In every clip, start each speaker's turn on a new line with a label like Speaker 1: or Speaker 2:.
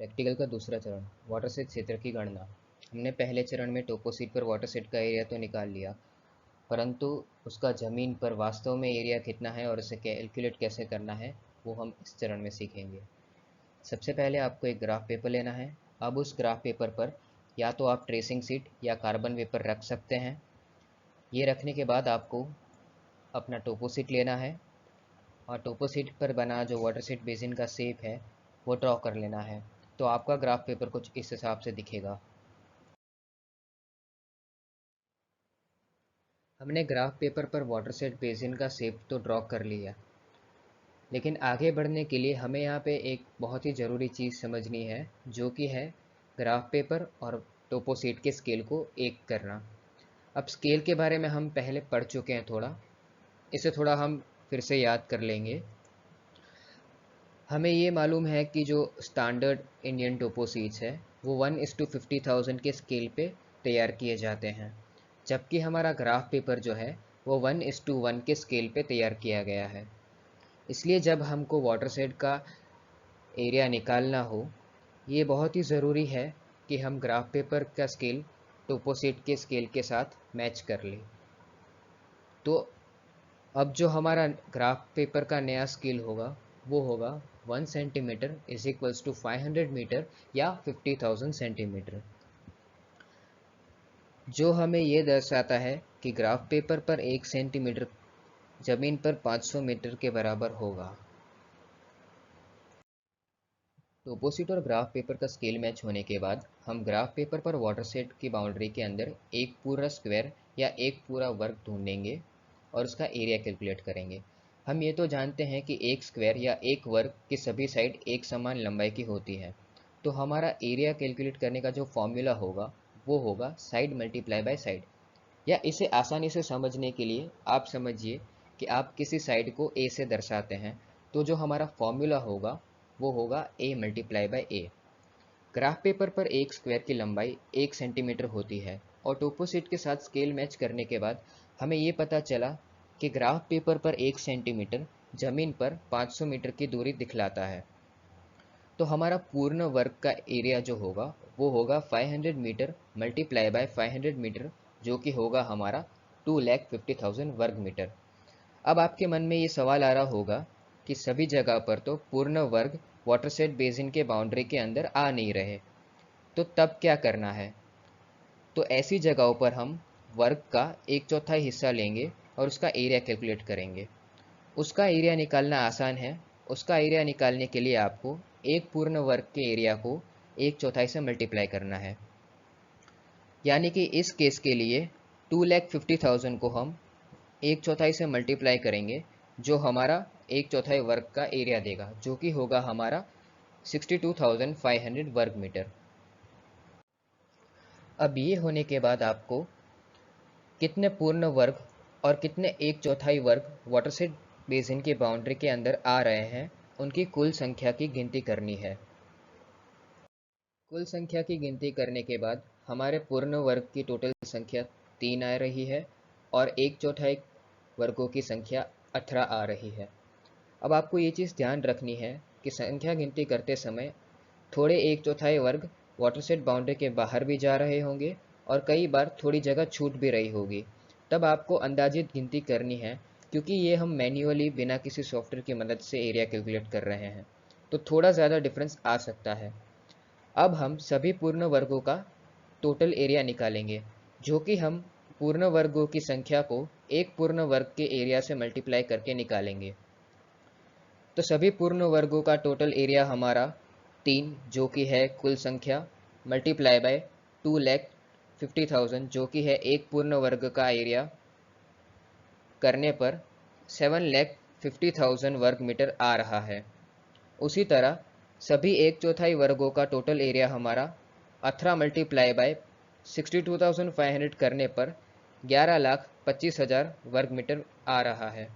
Speaker 1: Practical का दूसरा चरण, वाटरशेड क्षेत्र की गणना। हमने पहले चरण में टोपोशीट पर वाटरशेड का एरिया तो निकाल लिया, परंतु उसका ज़मीन पर वास्तव में एरिया कितना है और इसे कैलकुलेट कैसे करना है वो हम इस चरण में सीखेंगे। सबसे पहले आपको एक ग्राफ पेपर लेना है। अब उस ग्राफ पेपर पर या तो आप ट्रेसिंग शीट या कार्बन पेपर रख सकते हैं। ये रखने के बाद आपको अपना टोपोशीट लेना है और टोपोशीट पर बना जो वाटरशेड बेसिन का शेप है वो ड्रॉ कर लेना है। तो आपका ग्राफ पेपर कुछ इस हिसाब से दिखेगा। हमने ग्राफ पेपर पर वाटरशेड बेसिन का शेप तो ड्रॉ कर लिया, लेकिन आगे बढ़ने के लिए हमें यहाँ पे एक बहुत ही ज़रूरी चीज़ समझनी है, जो कि है ग्राफ पेपर और टोपोशीट के स्केल को एक करना। अब स्केल के बारे में हम पहले पढ़ चुके हैं थोड़ा, इसे थोड़ा हम फिर से याद कर लेंगे। हमें ये मालूम है कि जो स्टैंडर्ड इंडियन टोपोशीट्स है वो 1:50,000 के स्केल पे तैयार किए जाते हैं, जबकि हमारा ग्राफ पेपर जो है वो 1:1 के स्केल पे तैयार किया गया है। इसलिए जब हमको वाटरशेड का एरिया निकालना हो, ये बहुत ही ज़रूरी है कि हम ग्राफ पेपर का स्केल टोपोशीट के स्केल के साथ मैच कर लें। तो अब जो हमारा ग्राफ पेपर का नया स्केल होगा वो होगा 1 centimetre is equals to 500 metre या 50,000 सेंटीमीटर, जो हमें ये दर्शाता है कि ग्राफ पेपर पर 1 सेंटीमीटर ज़मीन पर 500 मीटर के बराबर होगा। टोपोशीट और ग्राफ पेपर का स्केल मैच होने के बाद हम ग्राफ पेपर पर वाटरशेड की बाउंड्री के अंदर एक पूरा स्क्वायर या एक पूरा वर्ग ढूंढेंगे और उसका एरिया कैलकुलेट करेंगे। हम ये तो जानते हैं कि एक स्क्वायर या एक वर्ग की सभी साइड एक समान लंबाई की होती है, तो हमारा एरिया कैलकुलेट करने का जो फॉर्मूला होगा वो होगा साइड मल्टीप्लाई बाय साइड। या इसे आसानी से समझने के लिए आप समझिए कि आप किसी साइड को ए से दर्शाते हैं, तो जो हमारा फॉर्मूला होगा वो होगा a multiply by A. Graph paper पर एक स्क्वायर की लंबाई 1 सेंटीमीटर होती है और टोपोशीट के साथ स्केल मैच करने के बाद हमें ये पता चला कि ग्राफ पेपर पर 1 सेंटीमीटर ज़मीन पर 500 मीटर की दूरी दिखलाता है। तो हमारा पूर्ण वर्ग का एरिया जो होगा वो होगा 500 मीटर मल्टीप्लाई बाय 500 मीटर, जो कि होगा हमारा 2,50,000 वर्ग मीटर। अब आपके मन में ये सवाल आ रहा होगा कि सभी जगह पर तो पूर्ण वर्ग वाटरशेड बेसिन के बाउंड्री के अंदर आ नहीं रहे, तो तब क्या करना है। तो ऐसी जगहों पर हम वर्ग का 1/4 हिस्सा लेंगे और उसका एरिया कैलकुलेट करेंगे। उसका एरिया निकालना आसान है। उसका एरिया निकालने के लिए आपको एक पूर्ण वर्ग के एरिया को 1/4 से मल्टीप्लाई करना है। यानी कि इस केस के लिए 2,50,000 को हम 1/4 से मल्टीप्लाई करेंगे, जो हमारा 1/4 वर्ग का एरिया देगा, जो कि होगा हमारा 62,500 वर्ग मीटर। अब ये होने के बाद आपको कितने पूर्ण वर्ग और कितने 1/4 वर्ग वाटरशेड बेसिन की बाउंड्री के अंदर आ रहे हैं, उनकी कुल संख्या की गिनती करनी है। कुल संख्या की गिनती करने के बाद हमारे पूर्ण वर्ग की टोटल संख्या 3 आ रही है और 1/4 वर्गों की संख्या 18 आ रही है। अब आपको ये चीज़ ध्यान रखनी है कि संख्या गिनती करते समय थोड़े 1/4 वर्ग वाटरशेड बाउंड्री के बाहर भी जा रहे होंगे और कई बार थोड़ी जगह छूट भी रही होगी। तब आपको अंदाजित गिनती करनी है, क्योंकि ये हम मैन्युअली बिना किसी सॉफ्टवेयर की मदद से एरिया कैलकुलेट कर रहे हैं, तो थोड़ा ज़्यादा डिफरेंस आ सकता है। अब हम सभी पूर्ण वर्गों का टोटल एरिया निकालेंगे, जो कि हम पूर्ण वर्गों की संख्या को एक पूर्ण वर्ग के एरिया से मल्टीप्लाई करके निकालेंगे। तो सभी पूर्ण वर्गों का टोटल एरिया हमारा 3, जो कि है कुल संख्या, मल्टीप्लाई बाय 2,50,000 जो कि है एक पूर्ण वर्ग का एरिया, करने पर 7,50,000 वर्ग मीटर आ रहा है। उसी तरह सभी 1/4 वर्गों का टोटल एरिया हमारा 18 मल्टीप्लाई बाय 62,500 करने पर 11,25,000 वर्ग मीटर आ रहा है।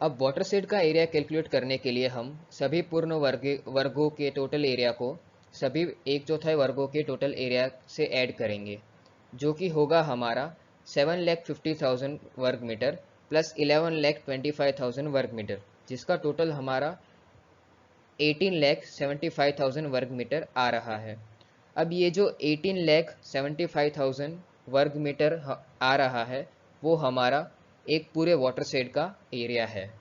Speaker 1: अब वाटरशेड का एरिया कैलकुलेट करने के लिए हम सभी पूर्ण वर्गों के टोटल एरिया को सभी 1/4 वर्गों के टोटल एरिया से ऐड करेंगे, जो कि होगा हमारा 7,50,000 वर्ग मीटर प्लस 11,25,000 वर्ग मीटर, जिसका टोटल हमारा 18,75,000 वर्ग मीटर आ रहा है। अब ये जो 18,75,000 वर्ग मीटर आ रहा है वो हमारा एक पूरे वाटर शेड का एरिया है।